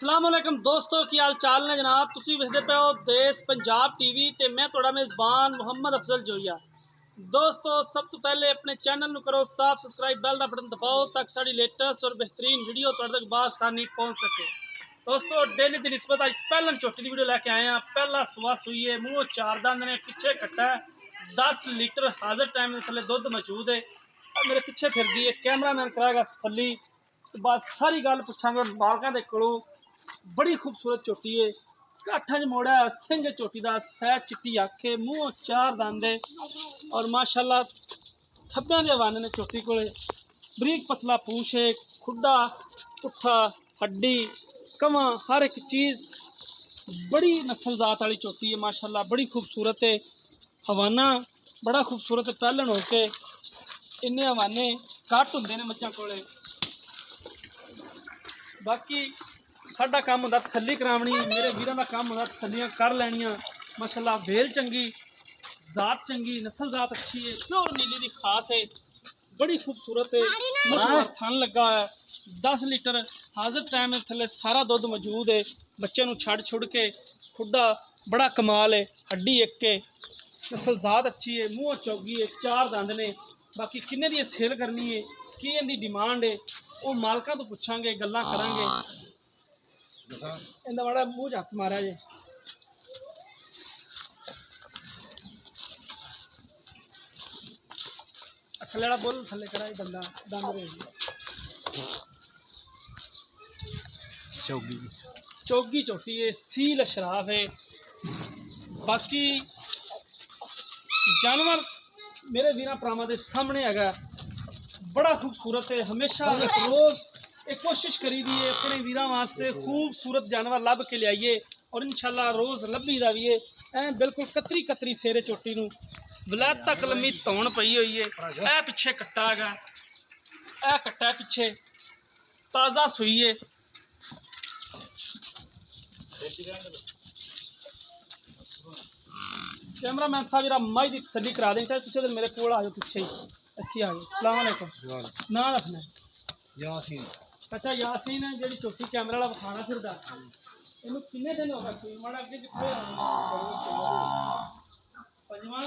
अस्सलाम वालेकुम दोस्तों की हाल चाल ने जनाब तुसी वेखदे पे हो देश पंजाब टीवी ते मैं तुहाडा मेज़बान मुहम्मद अफजल जोइया। दोस्तों सब तो पहले अपने चैनल नूं करो साफ सब्सक्राइब बेल का बटन दबाओ ताकि साड़ी लेटेस्ट और बेहतरीन वीडियो तुहाडे तक बासानी पहुँच सके। दोस्तों डेली की निस्बत अज पहलन चोटी की वीडियो लैके आए हैं। पहला सुबह सूई है, मूँह चार दंद ने, पिछे कट्टा है, 10 लीटर हाजिर टाइम के थले दुध मौजूद है। मेरे पिछे फिरदी है, कैमरामैन कराएगा तसल्ली। बस सारी गल पुछांगे मालकां दे कोलों। बड़ी खूबसूरत चोटी है, काठा च मोड़ा है, सिंह चोटी का, सफेद चिट्टी अख है, मूँह चार दंद है और माशाल्लाह थब्बियां दे हवाने ने चोटी को। बरीक पतला पूछ है, खुड्डा पुट्ठा हड्डी कवां हर एक चीज़ बड़ी नस्ल जात वाली चोटी है माशाल्लाह। बड़ी खूबसूरत है, हवाना बड़ा खूबसूरत है। पहलन होके इन्ने हवाने घट होंगे ने मच्छां कोले। बाकी साडा काम होंदा तसल्ली करावनी, मेरे वीरां दा काम होंदा तसल्लियां कर लैनियां। माशाल्लाह वेल चंगी, जात चंगी, नस्ल जात अच्छी है, प्योर नीली दी खास है, बड़ी खूबसूरत है। थन लगा है, 10 लीटर हाजिर टाइम थले सारा दुध मौजूद है। बच्चे नूं छड़ छुड़ के खुड्डा बड़ा कमाल है, हड्डी एक के, नस्ल जात अच्छी है, मूँह चौगी है, चार दंद ने। बाकी किन्ने दी सेल करनी है, की इहदी डिमांड है, वो मालकां तो पुछांगे, गल्लां करांगे। इहदा बड़ा मूँह हत्थ मारा जे। थल्ले वाला बोल थल्ले करा बंदा दंद रहे चौगी चोटी है, सील शराफ है। बाकी जानवर मेरे वीरा भरावां दे सामने है, बड़ा खूबसूरत है। हमेशा रोज़ एक कोशिश करी दी है अपने वीरां वास्ते खूबसूरत जानवर लभ के लियाइए और इंशाल्लाह रोज़ लभी दा भी है। ऐ बिल्कुल कतरी कतरी सेरे चोटी नूं वलैता कलमी धौन पई हुई है। ऐ पिछे कट्टा है, ऐ कट्टा पिछे ताज़ा सूई है। कैमरामैन साहब जरा माई की तसल्ली करा दें, चाहे तुम मेरे को आ जाओ पिछे ही इत्थे आ जाओ। सलाम अलैकुम। ना रखना यासीन। अच्छा यासीन है जी चोटी कैमरा वाला विखाना फिर इनू किन्ने दिन होगा सूई माड़ा अगे पंजवां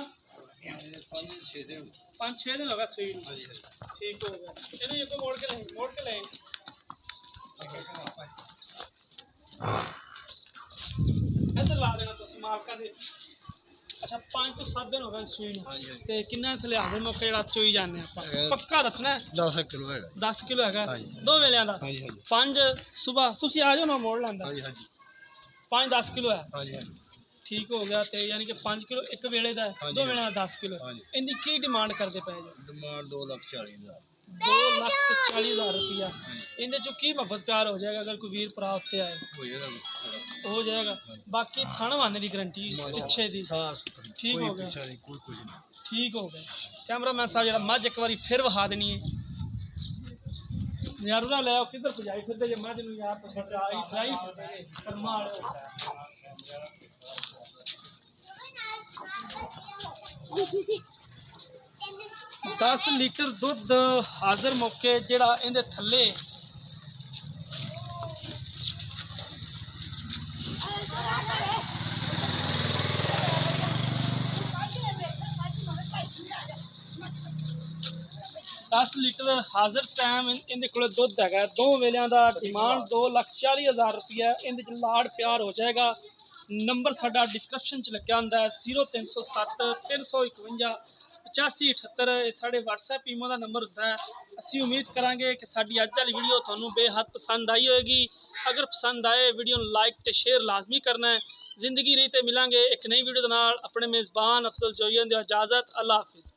5-6 दिन होगा सूई। ठीक हो गया, चलो ये मोड़ के ले इधर ला देना तुम मालका दे। अच्छा 5 तो 7 दिन हो गए सूई ते किन्ना थले हाजिर मौके जरा चोई जाने पक्का दसना 10 किलो है 10 किलो है दो वेलियां दा 5 सुबह तुसी आ जाओ ना मोड़ लैंदा 5-10 किलो है। ठीक हो गया ते यानी कि 5 किलो एक वेले दा दो वेले दा 10 किलो। इनकी की डिमांड करते पे जो? डिमांड 2,40,000 2,40,000 रुपया। इनके चो की मुहब्बत प्यार हो जाएगा अगर कोई वीर भरा उत्ते आए हो जाएगा। बाकी थाना वाने की गारंटी पिछे दी ठीक हो गया। ठीक हो गया कैमरामैन साहब जरा मझ एक बार फिर वहा देनी है यार ना लै किधर पुजाई फिरते जे मझ नूं यार कर्मा वाले 10 लीटर दुध हाजिर मौके जिहड़ा इहदे थल्ले लीटर हाजिर टाइम इहदे कोल दुध है। दो वेलियां दा डिमांड 2,40,000 रुपया। इहदे च लाड़ प्यार हो जाएगा। नंबर साडा डिस्क्रिप्शन च लग्या हुंदा है 0307 351 8578 साढ़े WhatsApp ईमो का नंबर होता है। असी उम्मीद करांगे कि साडी अज वाली वीडियो तुहानू बेहद पसंद आई होगी। अगर पसंद आए वीडियो लाइक तो शेयर लाजमी करना है। जिंदगी रही तो मिलांगे एक नई वीडियो के नाल। अपने मेज़बान अफजल जोइया दी इजाज़त। अल्लाह हाफिज़।